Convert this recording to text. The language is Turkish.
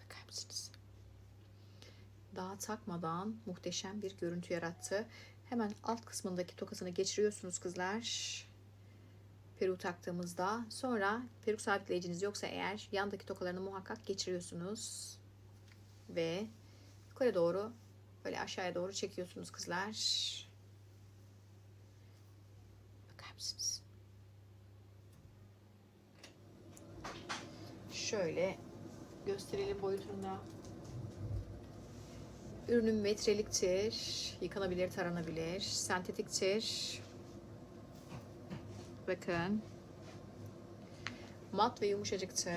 Bakar mısınız? Daha takmadan muhteşem bir görüntü yarattı. Hemen alt kısmındaki tokasını geçiriyorsunuz kızlar. Peruk taktığımızda. Sonra peruk sabitleyiciniz yoksa eğer yandaki tokalarını muhakkak geçiriyorsunuz. Ve yukarı doğru böyle aşağıya doğru çekiyorsunuz kızlar. Bakar mısınız? Şöyle gösterelim boyutunda. Ürünüm metreliktir. Yıkanabilir, taranabilir. Sentetiktir. Bakın. Mat ve yumuşacıktır.